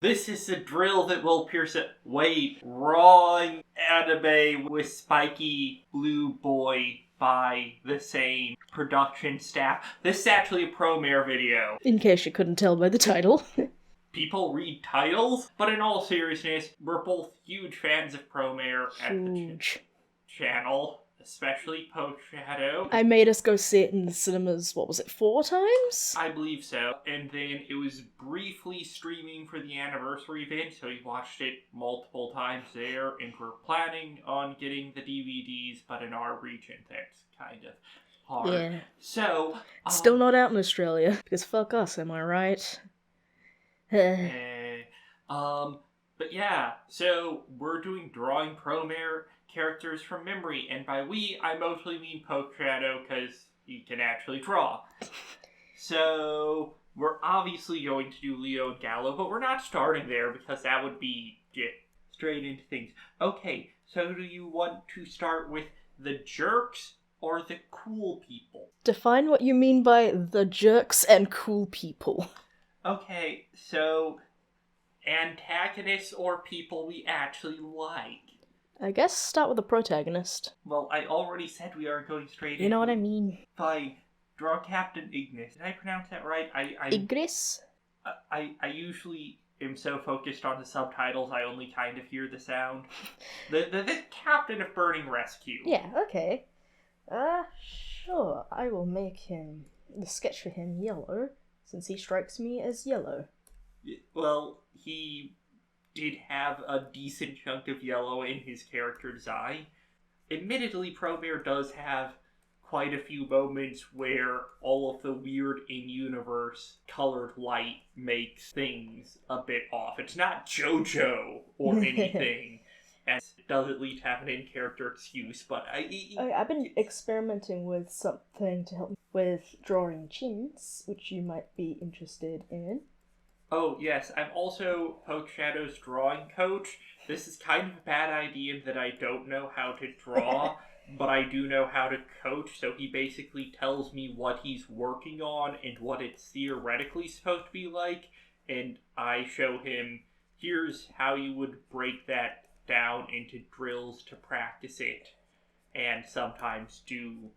This is the drill that will pierce it. Wait, wrong anime with spiky blue boy by the same production staff. This is actually a Promare video. In case you couldn't tell by the title. People read titles, but in all seriousness, we're both huge fans of Promare at the channel, especially Poke Shadow. I made us go see it in the cinemas, 4 times? I believe so. And then it was briefly streaming for the anniversary event, so we watched it multiple times there, and we're planning on getting the DVDs, but in our region, that's kind of hard. Yeah. So... Still not out in Australia, because fuck us, am I right? But yeah, so we're doing drawing Promare characters from memory, and by we, I mostly mean Poke Shadow, because he can actually draw. So, we're obviously going to do Leo and Gallo, but we're not starting there, because that would be straight into things. Okay, so do you want to start with the jerks or the cool people? Define what you mean by the jerks and cool people. Okay, so antagonists or people we actually like? I guess start with the protagonist. Well, I already said we aren't going straight You know what I mean. Fine. Draw Captain Ignis. Did I pronounce that right? Ignis? I usually am so focused on the subtitles I only kind of hear the sound. The captain of Burning Rescue. Yeah, okay. Sure. I will make the sketch for him yellow, since he strikes me as yellow. Well, he did have a decent chunk of yellow in his character design. Admittedly, Promare does have quite a few moments where all of the weird in-universe colored light makes things a bit off. It's not JoJo or anything, and it does at least have an in-character excuse, but I've been experimenting with something to help me with drawing chins, which you might be interested in. Oh, yes, I'm also Poke Shadow's drawing coach. This is kind of a bad idea that I don't know how to draw, but I do know how to coach, so he basically tells me what he's working on and what it's theoretically supposed to be like, and I show him, here's how you would break that down into drills to practice it, and sometimes do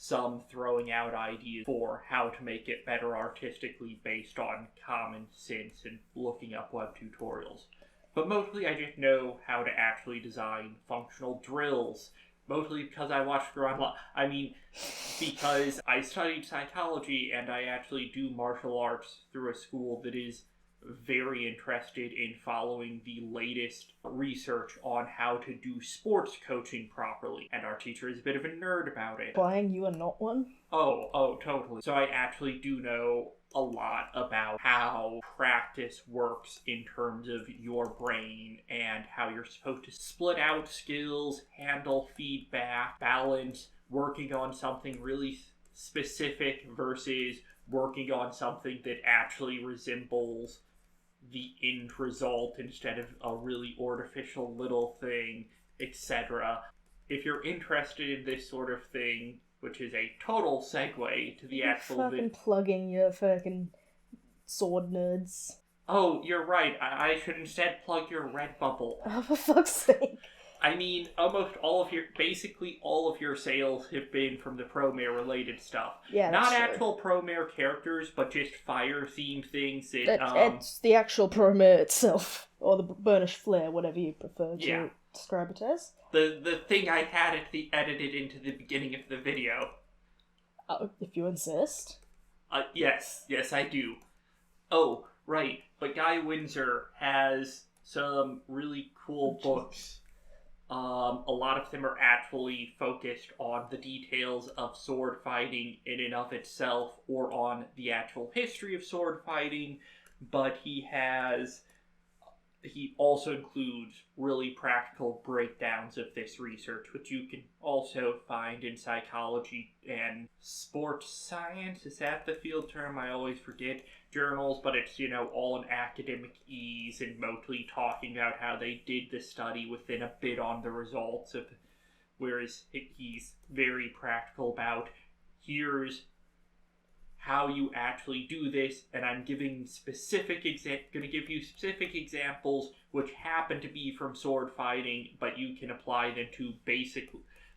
some throwing out ideas for how to make it better artistically based on common sense and looking up web tutorials. But mostly I just know how to actually design functional drills. Mostly because I watched because I studied psychology and I actually do martial arts through a school that is very interested in following the latest research on how to do sports coaching properly. And our teacher is a bit of a nerd about it. Implying you are not one? Oh, totally. So I actually do know a lot about how practice works in terms of your brain and how you're supposed to split out skills, handle feedback, balance working on something really specific versus working on something that actually resembles the end result instead of a really artificial little thing, etc. If you're interested in this sort of thing, which is a total segue to the actual fucking plugging your fucking sword nerds. Oh, you're right. I should instead plug your Redbubble. Oh, for fuck's sake. I mean, basically all of your sales have been from the Promare related stuff. Yeah, not true. actual Promare characters, but just fire themed things that it's the actual Promare itself, or the Burnish Flare, whatever you prefer to describe it as. The thing I had edited into the beginning of the video. Oh, if you insist. Yes, I do. Oh, right, but Guy Windsor has some really cool books. A lot of them are actually focused on the details of sword fighting in and of itself, or on the actual history of sword fighting, but he also includes really practical breakdowns of this research, which you can also find in psychology and sports science. Is that the field term? I always forget. Journals, but it's, all in academic ease and mostly talking about how they did the study within a bit on the results of, whereas he's very practical about, here's how you actually do this, and I'm giving going to give you specific examples which happen to be from sword fighting, but you can apply them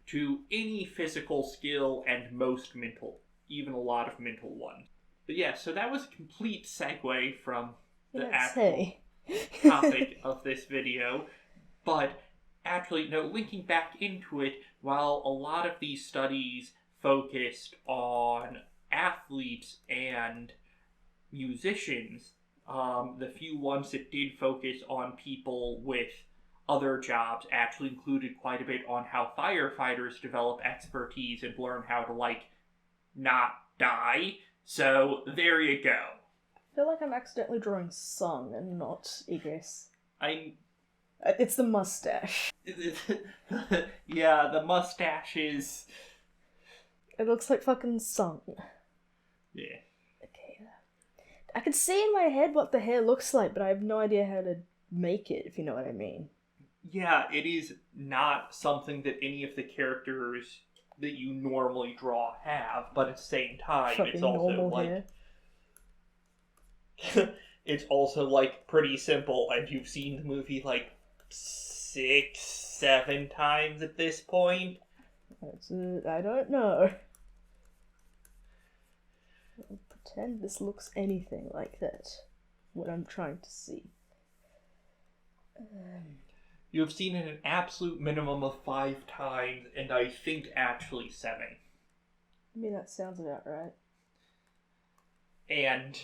to any physical skill and most mental, even a lot of mental ones. But yeah, so that was a complete segue from the actual topic of this video, but actually, no, linking back into it, while a lot of these studies focused on athletes and musicians, the few ones that did focus on people with other jobs actually included quite a bit on how firefighters develop expertise and learn how to, like, not die. So, there you go. I feel like I'm accidentally drawing Sung and not Igris. It's the mustache. Yeah, the mustache is... It looks like fucking Sung. Yeah. Okay. I can see in my head what the hair looks like, but I have no idea how to make it, if you know what I mean. Yeah, it is not something that any of the characters that you normally draw have, but at the same time, fucking it's also normal like... hair. It's also, like, pretty simple, and you've seen the movie, like, 6, 7 times at this point. I don't know. I'll pretend this looks anything like that. What I'm trying to see. You have seen it an absolute minimum of 5 times, and I think actually 7. I mean, that sounds about right. And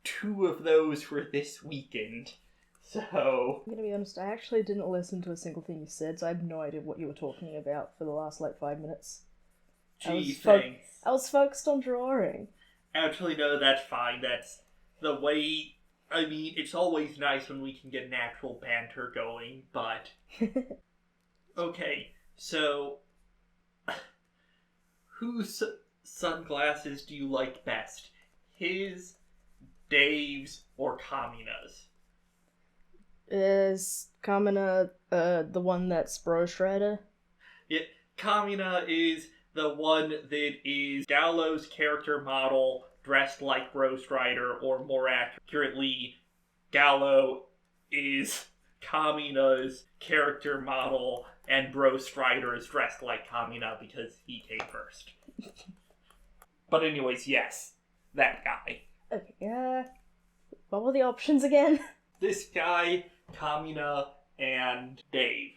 2 of those were this weekend. So... I'm gonna be honest, I actually didn't listen to a single thing you said, so I have no idea what you were talking about for the last, 5 minutes. Gee, thanks. I was focused on drawing. Actually, no, that's fine. That's the way... I mean, it's always nice when we can get an actual banter going, but... Okay, so... Whose sunglasses do you like best? His, Dave's, or Kamina's? Is Kamina the one that's Bro Strider? Yeah, Kamina is the one that is Gallo's character model dressed like Ghost Rider, or more accurately, Gallo is Kamina's character model, and Bro Strider is dressed like Kamina because he came first. But anyways, yes, that guy. Okay, what were the options again? This guy, Kamina, and Dave.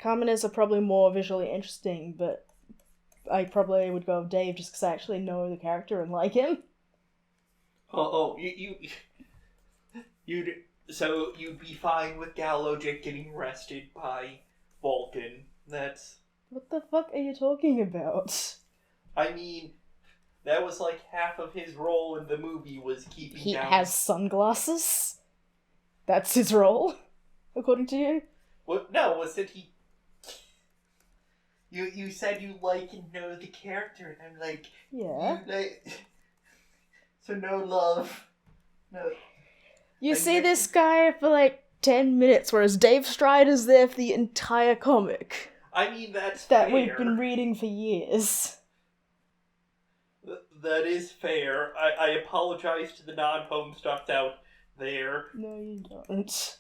Kamina's are probably more visually interesting, but I probably would go with Dave just because I actually know the character and like him. So you'd be fine with Gallo getting arrested by Vulcan. That's... What the fuck are you talking about? I mean, that was like half of his role in the movie was keeping He down... has sunglasses? That's his role? According to you? What? No, was that he... You said you like and know the character, and I'm like... Yeah. So no love. No. You see this guy for 10 minutes, whereas Dave Strider's there for the entire comic. I mean, that's that fair. We've been reading for years. That is fair. I apologize to the non-homestucks out there. No, you don't.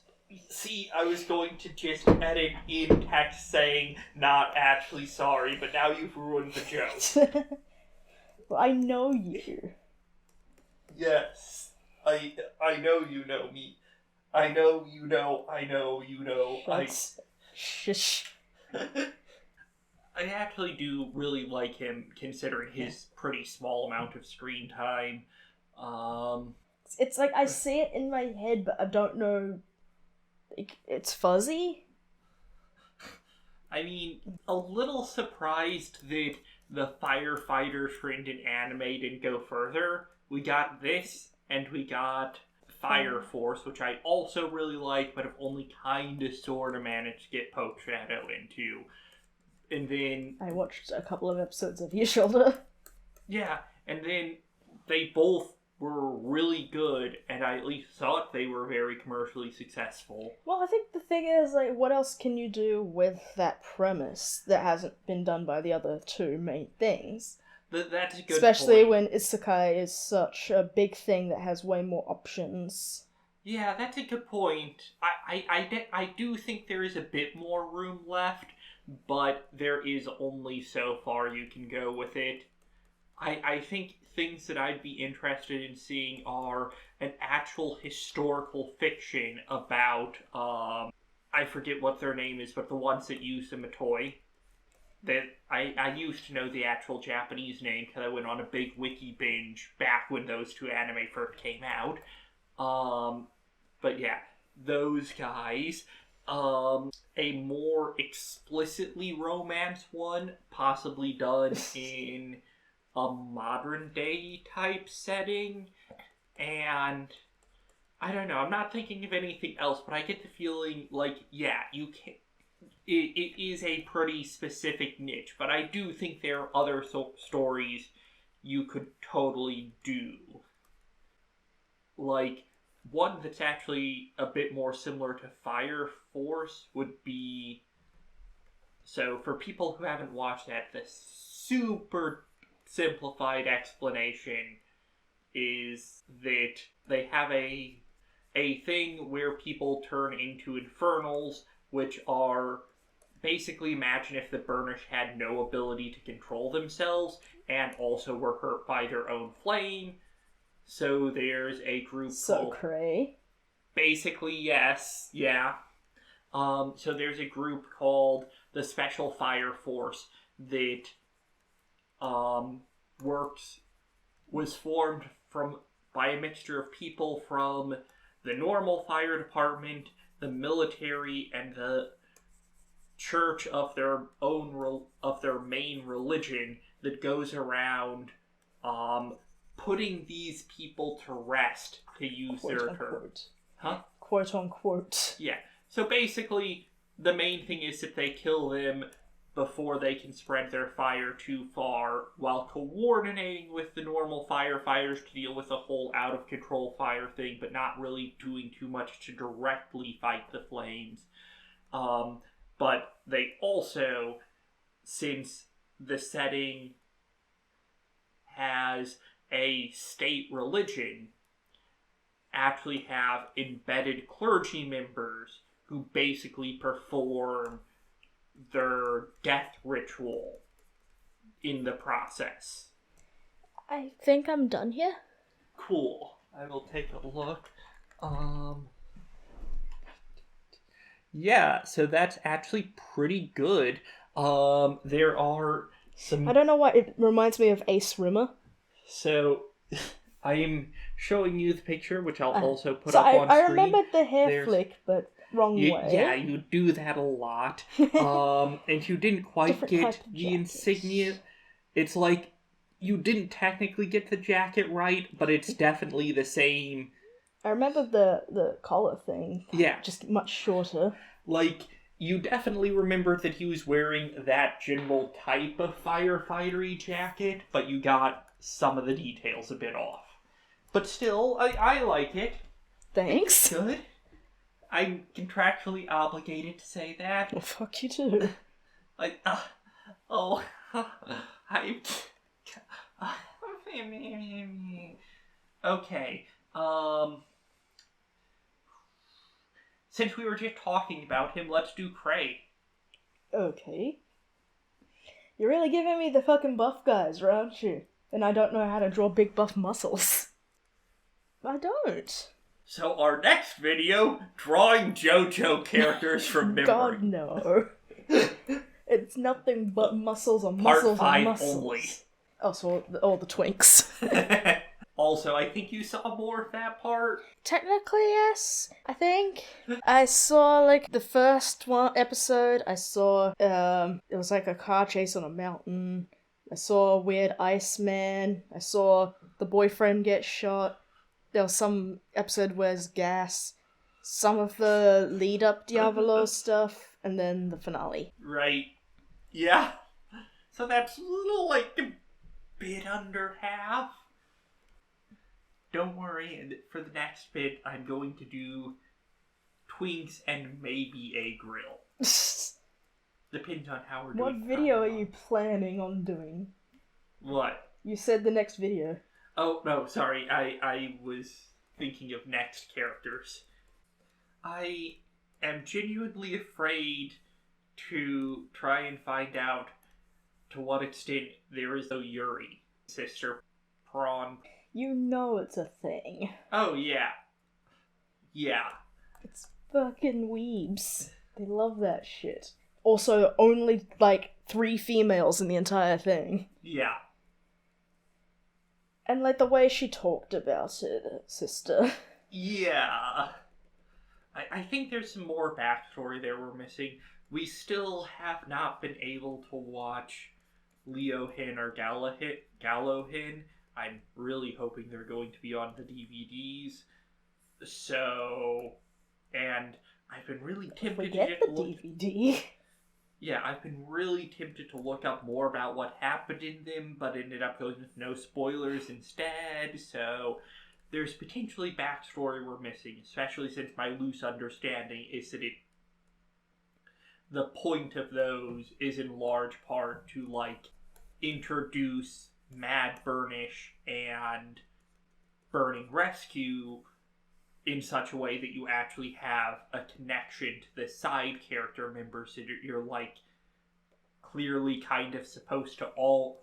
See, I was going to just edit in text saying, not actually sorry, but now you've ruined the joke. Well, I know you. Yes. I know you know me. I know you know, I know you know, Shush. I actually do really like him, considering his pretty small amount of screen time. It's like I see it in my head, but I don't know. It's fuzzy. I mean, a little surprised that the firefighter trend in anime didn't go further. We got this, and we got Fire Force, which I also really like, but have only kinda sorta managed to get Poke Shadow into. And then... I watched a couple of episodes of Your Shoulder. Yeah, and then they both were really good, and I at least thought they were very commercially successful. Well, I think the thing is, like, what else can you do with that premise that hasn't been done by the other two main things? That's a good Especially point. when isekai is such a big thing that has way more options. Yeah, that's a good point. I do think there is a bit more room left, but there is only so far you can go with it. I think things that I'd be interested in seeing are an actual historical fiction about, I forget what their name is, but the ones that use the Matoi. That I used to know the actual Japanese name because I went on a big wiki binge back when those two anime first came out. But yeah, those guys. A more explicitly romance one, possibly done in a modern day type setting, and I don't know. I'm not thinking of anything else, but I get the feeling like, yeah, you can. It is a pretty specific niche, but I do think there are other stories you could totally do. Like, one that's actually a bit more similar to Fire Force would be. So, for people who haven't watched that, the super simplified explanation is that they have a thing where people turn into infernals, which are basically, imagine if the Burnish had no ability to control themselves and also were hurt by their own flame. So there's a group So called... cray. Basically, yes. Yeah. So there's a group called the Special Fire Force that was formed by a mixture of people from the normal fire department, the military, and the church of their main religion that goes around putting these people to rest, to use Quote their unquote. term. Huh? Quote unquote. Yeah. So basically, the main thing is that they kill them before they can spread their fire too far, while coordinating with the normal firefighters to deal with the whole out-of-control fire thing, but not really doing too much to directly fight the flames. But they also, since the setting has a state religion, actually have embedded clergy members who basically perform their death ritual in the process. I think I'm done here. Cool. I will take a look. Yeah, so that's actually pretty good. There are some... I don't know why it reminds me of Ace Rimmer. So, I am showing you the picture, which I'll also put so up on screen. I remembered the hair flick, but wrong way. Yeah, you do that a lot. And you didn't quite Different get type of the jackets. insignia. It's like, you didn't technically get the jacket right, but it's definitely the same. I remember the collar thing. Yeah. Just much shorter. Like, you definitely remembered that he was wearing that general type of firefighter-y jacket, but you got some of the details a bit off. But still, I like it. Thanks. It's good. I'm contractually obligated to say that. Well, fuck you too. Like, okay, since we were just talking about him, let's do Cray. Okay. You're really giving me the fucking buff guys, aren't you? And I don't know how to draw big buff muscles. I don't. So our next video, drawing JoJo characters from memory. God, no. It's nothing but muscles on Part muscles 5 on muscles. only. Oh, so all the twinks. Also, I think you saw more of that part. Technically, yes. I think I saw like the first episode. I saw it was like a car chase on a mountain. I saw a weird Iceman. I saw the boyfriend get shot. There was some episode where there's gas. Some of the lead up Diavolo stuff, and then the finale. Right. Yeah. So that's a little, like, a bit under half. don't worry, and for the next bit, I'm going to do twinks and maybe a grill. Depends on how we're doing. What video are you planning on doing? What? You said the next video. Oh, no, sorry. I was thinking of next characters. I am genuinely afraid to try and find out to what extent there is a Yuri sister prawn. You know it's a thing. Oh, yeah. Yeah. It's fucking weebs. They love that shit. Also, only, 3 females in the entire thing. Yeah. And, the way she talked about it, sister. Yeah. I think there's some more backstory there we're missing. We still have not been able to watch Leohin or Gallohin. I'm really hoping they're going to be on the DVDs. So, and I've been really tempted Forget to the DVD. Yeah, I've been really tempted to look up more about what happened in them, but ended up going with no spoilers instead, so there's potentially backstory we're missing, especially since my loose understanding is that the point of those is in large part to, introduce Mad Burnish and Burning Rescue in such a way that you actually have a connection to the side character members that you're, clearly kind of supposed to all,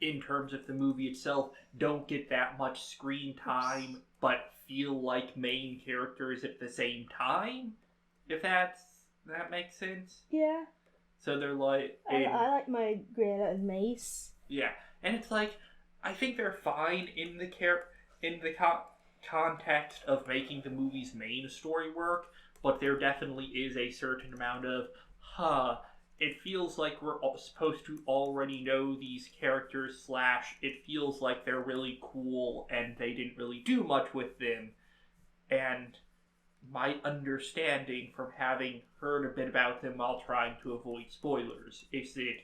in terms of the movie itself, don't get that much screen time, but feel like main characters at the same time, if that makes sense. Yeah. So they're I like my Greta and Mace. Yeah, and it's I think they're fine in the context of making the movie's main story work, but there definitely is a certain amount of, it feels like we're supposed to already know these characters, / it feels like they're really cool and they didn't really do much with them. And my understanding from having heard a bit about them while trying to avoid spoilers is that,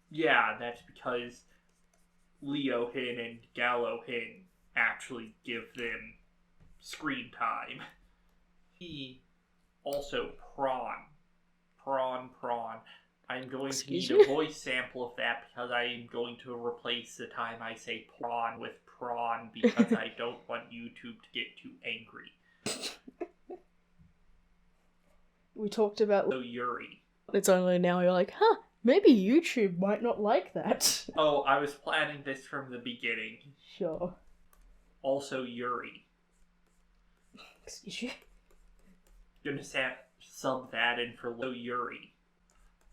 yeah, that's because Leohin and Gallohin actually give them screen time. He also Prawn. I'm going to need a voice sample of that because I am going to replace the time I say prawn with prawn because I don't want YouTube to get too angry. We talked about Yuri. It's only now you're like, maybe YouTube might not like that. Oh, I was planning this from the beginning. Sure. Also Yuri. Excuse you. Gonna sub that in for Yuri.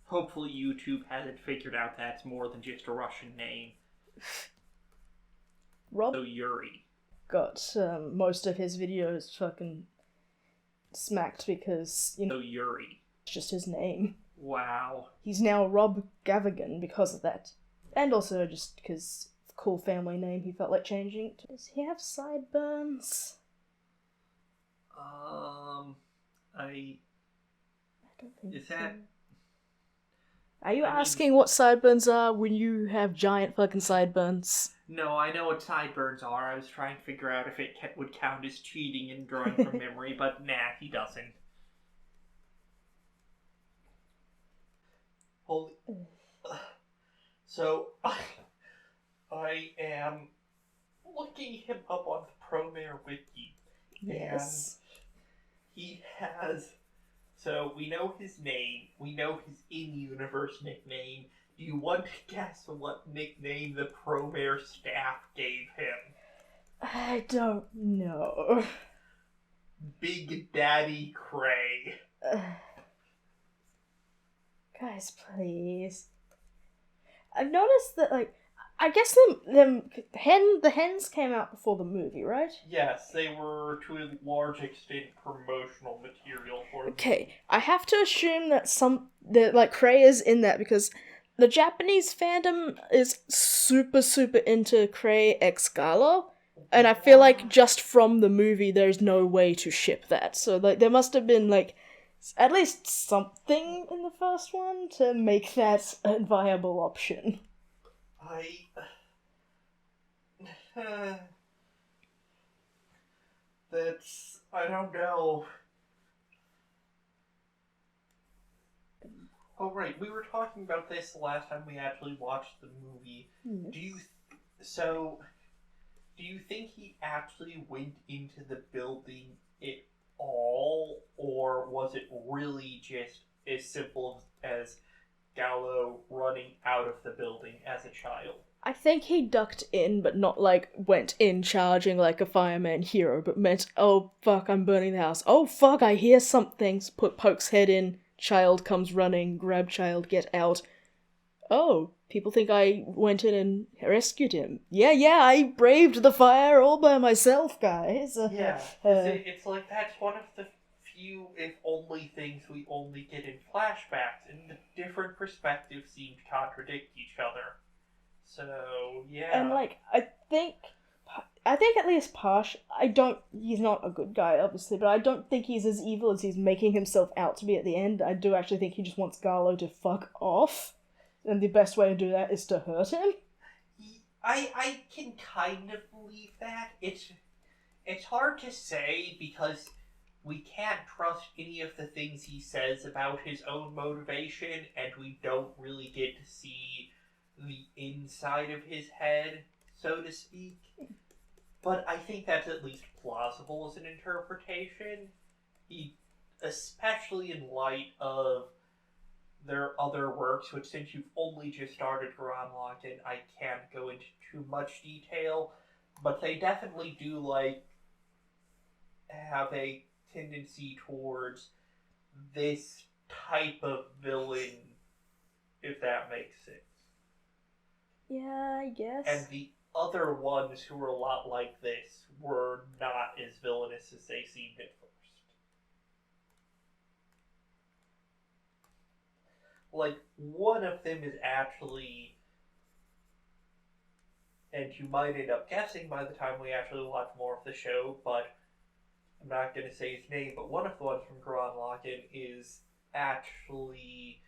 Hopefully YouTube hasn't figured out that's more than just a Russian name. Rob Yuri got most of his videos fucking smacked because, Yuri. It's just his name. Wow. He's now Rob Gavigan because of that. And also just because it's a cool family name, he felt like changing. Does he have sideburns? I don't think is so. that... Are you asking what sideburns are when you have giant fucking sideburns? No, I know what sideburns are. I was trying to figure out if it would count as cheating and drawing from memory, but nah, he doesn't. Holy... So, I am looking him up on the Promare wiki. Yes. And he has... So, we know his name. We know his in-universe nickname. Do you want to guess what nickname the Promare staff gave him? I don't know. Big Daddy Cray. Guys, please. I've noticed that, I guess the hens came out before the movie, right? Yes, they were to a large extent promotional material for the Okay, movie. I have to assume that Cray is in that because the Japanese fandom is super, super into Cray x Galo, and I feel like just from the movie there's no way to ship that. So, there must have been, at least something in the first one to make that a viable option. That's... I don't know. Oh, right, we were talking about this the last time we actually watched the movie. Hmm. Do you think he actually went into the building at all, or was it really just as simple as Gallo running out of the building as a child? I think he ducked in, but not like went in charging like a fireman hero, but meant, oh fuck, I'm burning the house. Oh fuck, I hear something. Pokes head in, child comes running, grab child, get out. Oh, people think I went in and rescued him. Yeah, I braved the fire all by myself, guys. Yeah, it's like that's one of the few, if only, things we only get in flashbacks, and the different perspectives seem to contradict each other. So, yeah. And like, I think at least Posh, he's not a good guy, obviously, but I don't think he's as evil as he's making himself out to be at the end. I do actually think he just wants Garlo to fuck off, and the best way to do that is to hurt him. I can kind of believe that. It's hard to say because we can't trust any of the things he says about his own motivation, and we don't really get to see the inside of his head, so to speak. But I think that's at least plausible as an interpretation. Especially in light of their other works, which since you've only just started Gurren Lagann, I can't go into too much detail, but they definitely do, have a tendency towards this type of villain, if that makes sense. Yeah, I guess. And the other ones who were a lot like this were not as villainous as they seemed at first. Like, one of them is actually, and you might end up guessing by the time we actually watch more of the show, but I'm not going to say his name, but one of the ones from Gurren Lagann is actually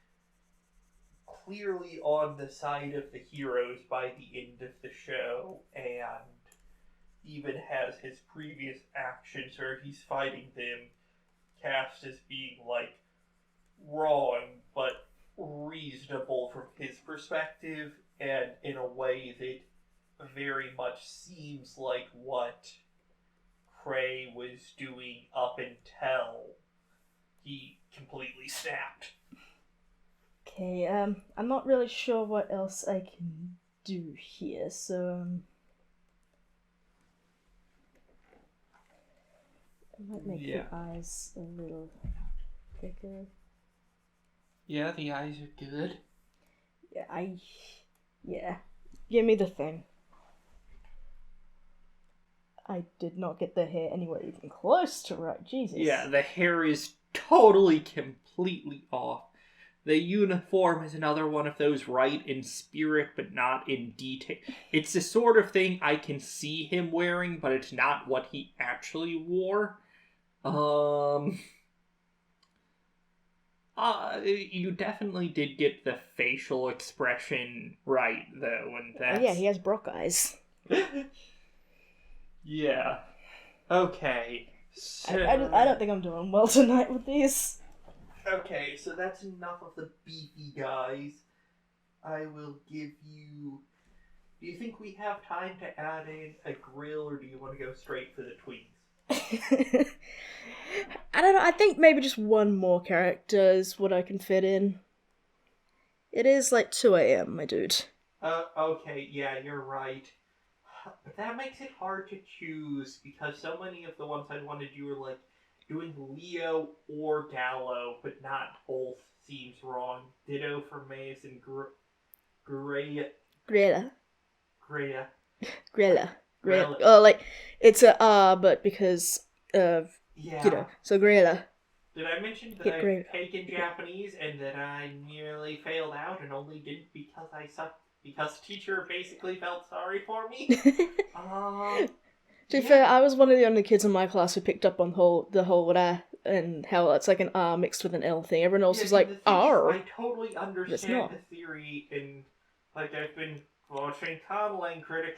clearly on the side of the heroes by the end of the show, and even has his previous actions where he's fighting them cast as being, wrong, but reasonable from his perspective, and in a way that very much seems like what Cray was doing up until he completely snapped. Okay, I'm not really sure what else I can do here, so, I might make the eyes a little bigger. Yeah, the eyes are good. Yeah, give me the thing. I did not get the hair anywhere even close to right, Jesus. Yeah, the hair is totally, completely off. The uniform is another one of those right in spirit, but not in detail. It's the sort of thing I can see him wearing, but it's not what he actually wore. You definitely did get the facial expression right, though, and that's... Oh yeah, he has Brock eyes. Yeah. Okay. So... I don't think I'm doing well tonight with these. Okay, so that's enough of the beefy guys. I will give you... Do you think we have time to add in a grill, or do you want to go straight for the tweens? I don't know, I think maybe just one more character is what I can fit in. It is 2 a.m, my dude. Okay, yeah, you're right. But that makes it hard to choose, because so many of the ones I wanted you were, doing Leo or Gallo, but not both seems wrong. Ditto for Maze and Grella. Oh, it's a R, but because of, so Grella. Did I mention that I've taken Japanese and that I nearly failed out and only didn't because I sucked? Because the teacher basically felt sorry for me? To be fair, I was one of the only kids in my class who picked up on the whole and how it's like an R mixed with an L thing. Everyone else was like, R. I totally understand the theory, and I've been watching Conlang critic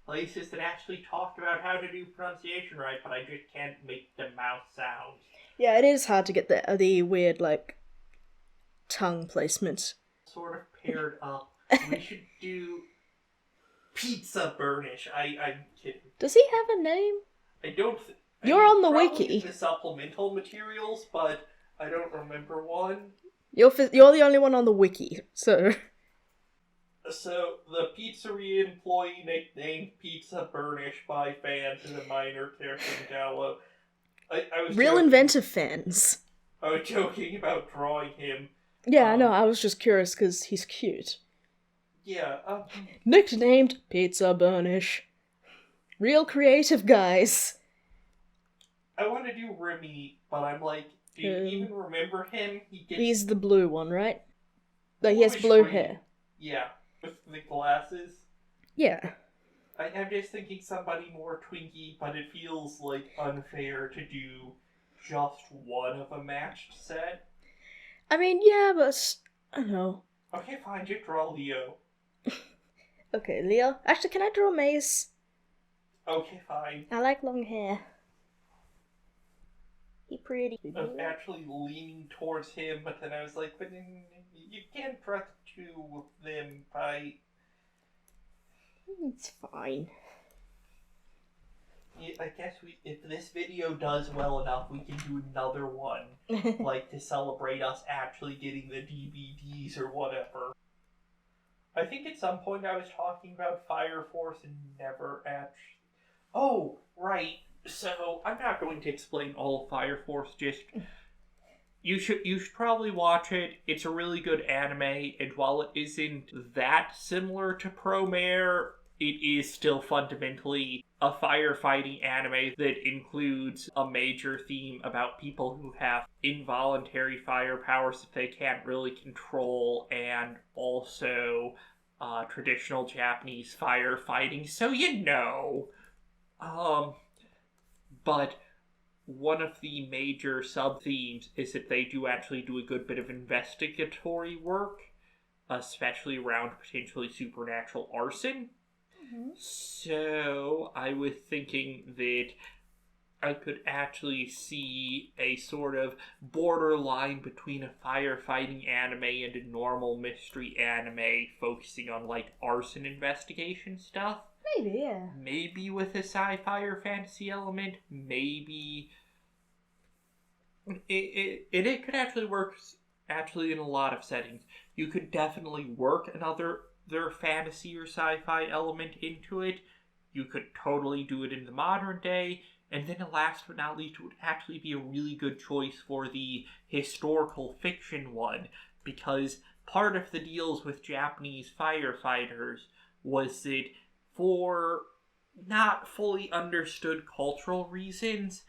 places that actually talked about how to do pronunciation right, but I just can't make the mouth sounds. Yeah, it is hard to get the weird, like, tongue placement. Sort of paired up. We should do Pizza Burnish. I'm kidding. Does he have a name? I don't... You're on the probably wiki. in the supplemental materials, but I don't remember one. You're the only one on the wiki, so... So, the pizzeria employee nicknamed Pizza Burnish by fans is a minor character in Gallo. I was Real joking, inventive fans. I was joking about drawing him. Yeah, I know, I was just curious because he's cute. Yeah, Nicknamed Pizza Burnish. Real creative guys. I want to do Remy, but I'm like, do you even remember him? He's the blue one, right? Like, he has blue hair. Yeah, with the glasses. Yeah. I'm just thinking somebody more twinky, but it feels like unfair to do just one of a matched set. I mean, yeah, but I don't know. Okay, fine, just draw Leo. Okay, Leo. Actually, can I draw Maze? Okay, fine. I like long hair. He pretty. I was actually leaning towards him, but then I was like, but you can't draw two of them by... It's fine. I guess if this video does well enough, we can do another one, like to celebrate us actually getting the DVDs or whatever. I think at some point I was talking about Fire Force and never actually... Oh, right. So, I'm not going to explain all of Fire Force, just... You should probably watch it. It's a really good anime, and while it isn't that similar to Promare, it is still fundamentally a firefighting anime that includes a major theme about people who have involuntary fire powers that they can't really control, and also traditional Japanese firefighting, so you know. But one of the major sub-themes is that they do actually do a good bit of investigatory work, especially around potentially supernatural arson. Mm-hmm. So I was thinking that I could actually see a sort of borderline between a firefighting anime and a normal mystery anime focusing on, like, arson investigation stuff. Maybe, yeah. Maybe with a sci-fi or fantasy element. Maybe... It could actually work in a lot of settings. You could definitely work another fantasy or sci-fi element into it. You could totally do it in the modern day. And then last but not least, it would actually be a really good choice for the historical fiction one. Because part of the deals with Japanese firefighters was that for not fully understood cultural reasons,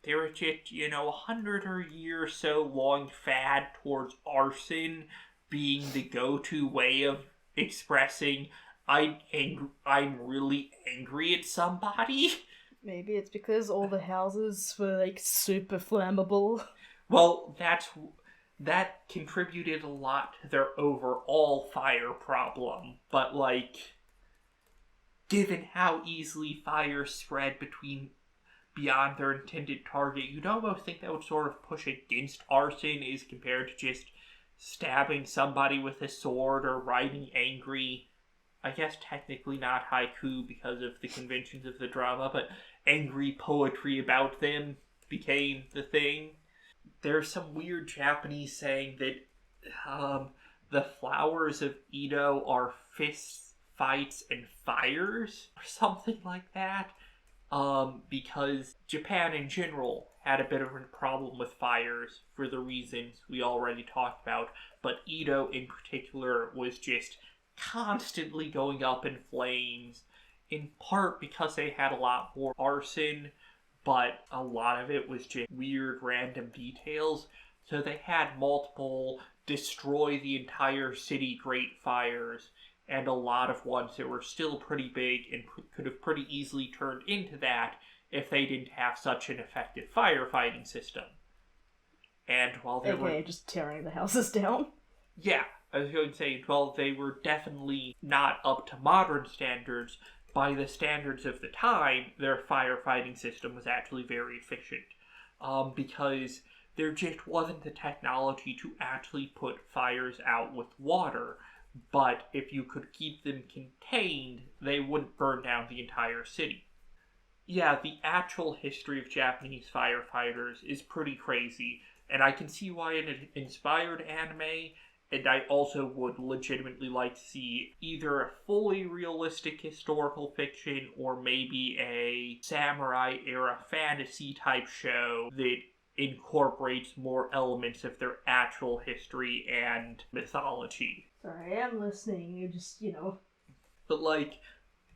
there was just, 100 or a year or so long fad towards arson being the go-to way of expressing I'm really angry at somebody. Maybe it's because all the houses were, like, super flammable. Well, that contributed a lot to their overall fire problem, but, like, given how easily fire spread beyond their intended target, you'd almost think that would sort of push against arson as compared to just stabbing somebody with a sword or writing angry, I guess technically not haiku because of the conventions of the drama, but angry poetry about them became the thing. There's some weird Japanese saying that the flowers of Edo are fists, fights, and fires, or something like that. Because Japan in general had a bit of a problem with fires for the reasons we already talked about, but Edo in particular was just constantly going up in flames, in part because they had a lot more arson, but a lot of it was just weird random details. So they had multiple destroy the entire city great fires, and a lot of ones that were still pretty big and could have pretty easily turned into that if they didn't have such an effective firefighting system. And while they were... just tearing the houses down. Yeah, I was going to say, well, they were definitely not up to modern standards. By the standards of the time, their firefighting system was actually very efficient. Because there just wasn't the technology to actually put fires out with water. But if you could keep them contained, they wouldn't burn down the entire city. Yeah, the actual history of Japanese firefighters is pretty crazy, and I can see why it inspired anime, and I also would legitimately like to see either a fully realistic historical fiction or maybe a samurai era fantasy type show that incorporates more elements of their actual history and mythology. Sorry, I am listening. You just, But, like,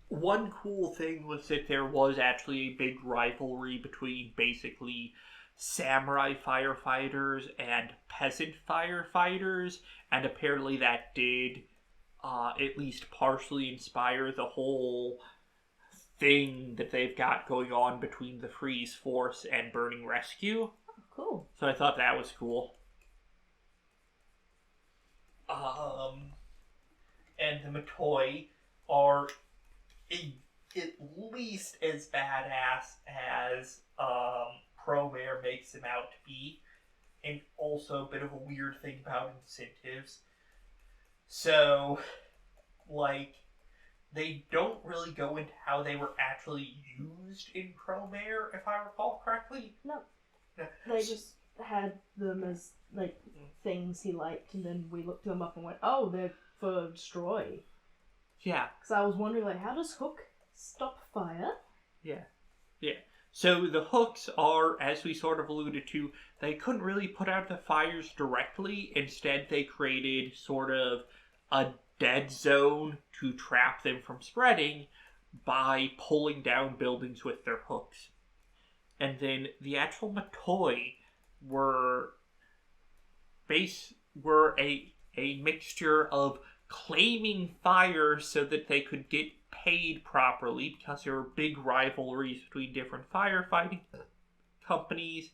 one cool thing was that there was actually a big rivalry between basically samurai firefighters and peasant firefighters, and apparently that did at least partially inspire the whole thing that they've got going on between the Freeze Force and Burning Rescue. Oh, cool. So I thought that was cool. And the Matoi are at least as badass as Promare makes them out to be, and also a bit of a weird thing about incentives. So, like, they don't really go into how they were actually used in Promare, if I recall correctly. No. They just had them as, things he liked, and then we looked them up and went, oh, they're for destroy. Yeah. Because I was wondering, how does Hook stop fire? Yeah. So the hooks are, as we sort of alluded to, they couldn't really put out the fires directly. Instead, they created sort of a dead zone to trap them from spreading by pulling down buildings with their hooks. And then the actual Matoi were a mixture of claiming fire so that they could get paid properly, because there were big rivalries between different firefighting companies,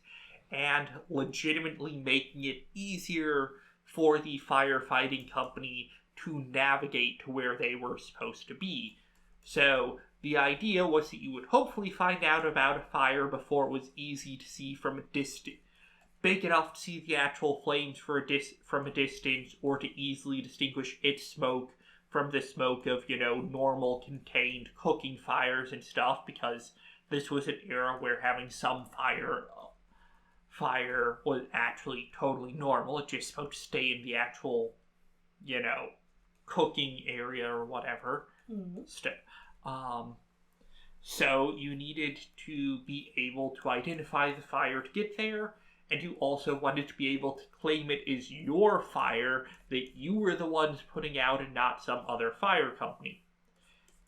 and legitimately making it easier for the firefighting company to navigate to where they were supposed to be. So the idea was that you would hopefully find out about a fire before it was easy to see from a distance, big enough to see the actual flames from a distance, or to easily distinguish its smoke from the smoke of, normal contained cooking fires and stuff, because this was an era where having some fire was actually totally normal. It just supposed to stay in the actual, cooking area or whatever. Mm-hmm. So you needed to be able to identify the fire to get there, and you also wanted to be able to claim it as your fire, that you were the ones putting out and not some other fire company.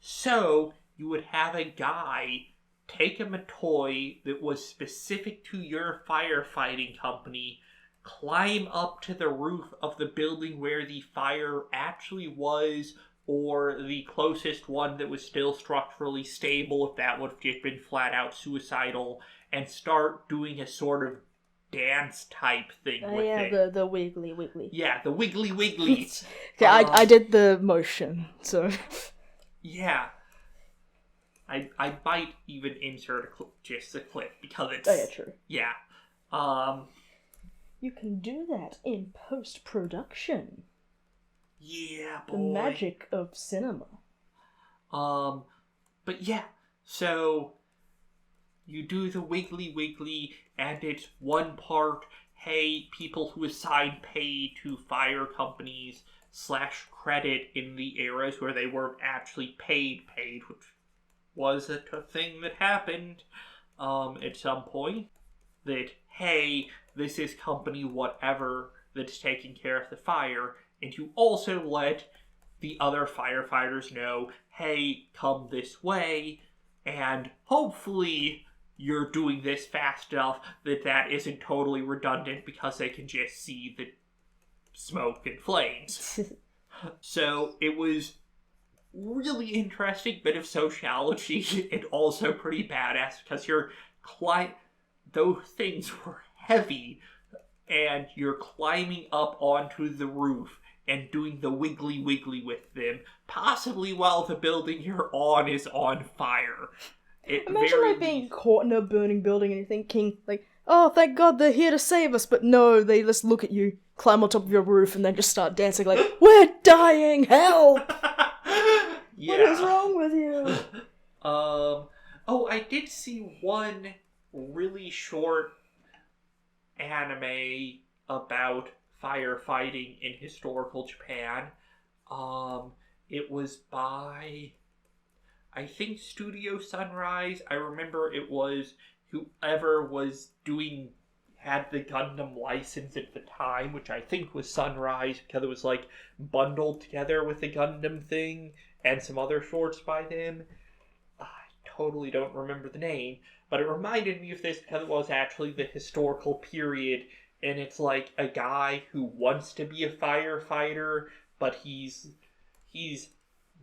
So you would have a guy take a Matoi that was specific to your firefighting company, climb up to the roof of the building where the fire actually was, or the closest one that was still structurally stable, if that would have just been flat out suicidal, and start doing a sort of dance type thing with it. The wiggly. Yeah, the wiggly. Okay, I did the motion, so... Yeah. I might even insert just a clip, because it's... Oh, yeah, true. Yeah. You can do that in post-production. Yeah, boy. The magic of cinema. But yeah, so you do the wiggly, and it's one part, hey, people who assign pay to fire companies / credit in the eras where they weren't actually paid, which was a thing that happened at some point, that, hey, this is company whatever that's taking care of the fire, and you also let the other firefighters know, hey, come this way, and hopefully you're doing this fast enough that isn't totally redundant, because they can just see the smoke and flames. So it was really interesting bit of sociology, and also pretty badass, because those things were heavy, and you're climbing up onto the roof, and doing the wiggly wiggly with them, possibly while the building you're on is on fire. Imagine like being caught in a burning building and you're thinking like, oh, thank God they're here to save us, but no, they just look at you, climb on top of your roof, and then just start dancing like, we're dying, help! Yeah. What is wrong with you? Oh, I did see one really short anime about firefighting in historical Japan. It was by, I think, Studio Sunrise. I remember it was whoever was had the Gundam license at the time, which I think was Sunrise, because it was like bundled together with the Gundam thing and some other shorts by them. I totally don't remember the name, but it reminded me of this because it was actually the historical period, and it's like a guy who wants to be a firefighter, but he's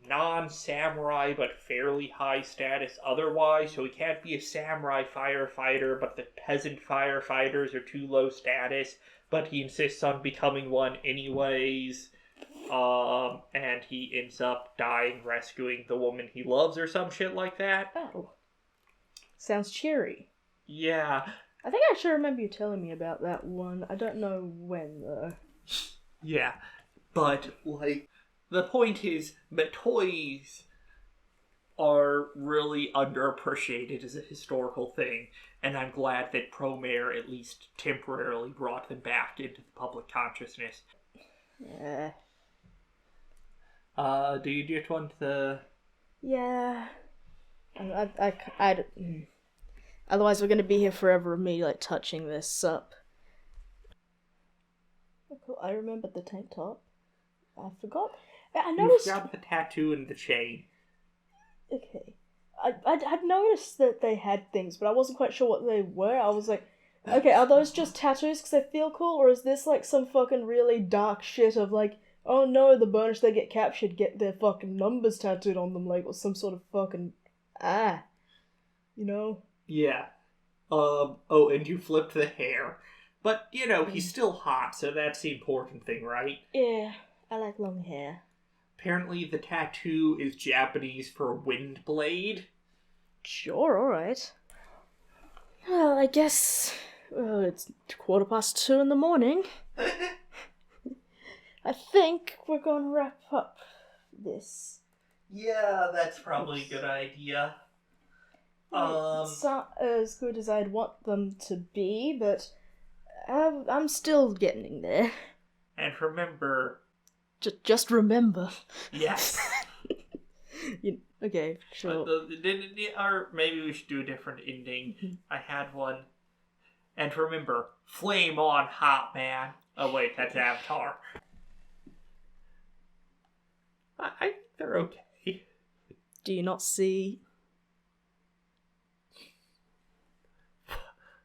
non-samurai but fairly high status otherwise, so he can't be a samurai firefighter, but the peasant firefighters are too low status, but he insists on becoming one anyways, and he ends up dying rescuing the woman he loves or some shit like that. Oh. Sounds cheery. Yeah. I think I actually remember you telling me about that one. I don't know when, though. Yeah. But, like, the point is that toys are really underappreciated as a historical thing, and I'm glad that Promare at least temporarily brought them back into the public consciousness. Yeah. Do you just want the... Yeah. Otherwise we're gonna be here forever of me, like, touching this up. Oh, cool. I remembered the tank top. I forgot. I noticed... You forgot the tattoo and the chain. Okay. I'd noticed that they had things, but I wasn't quite sure what they were. I was like, okay, are those just tattoos because they feel cool, or is this like some fucking really dark shit of like, oh no, the bonus they get captured get their fucking numbers tattooed on them, like, or some sort of fucking, you know? Yeah. Oh, and you flipped the hair. But, you know, he's still hot, so that's the important thing, right? Yeah, I like long hair. Apparently the tattoo is Japanese for wind blade. Sure, alright. Well, I guess... Well, it's 2:15 in the morning. I think we're gonna wrap up this. Yeah, that's probably a good idea. It's not as good as I'd want them to be, but I'm still getting there. And remember... Just remember. Yes. Okay, sure. Or maybe we should do a different ending. I had one. And remember, flame on, hot man. Oh wait, that's Avatar. I think they're okay. Do you not see...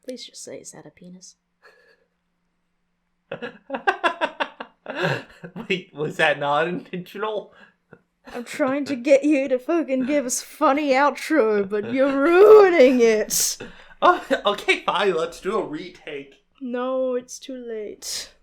Please just say, is that a penis? Wait, was that not intentional? I'm trying to get you to fucking give us a funny outro, but you're ruining it! Oh, okay, fine, let's do a retake. No, it's too late.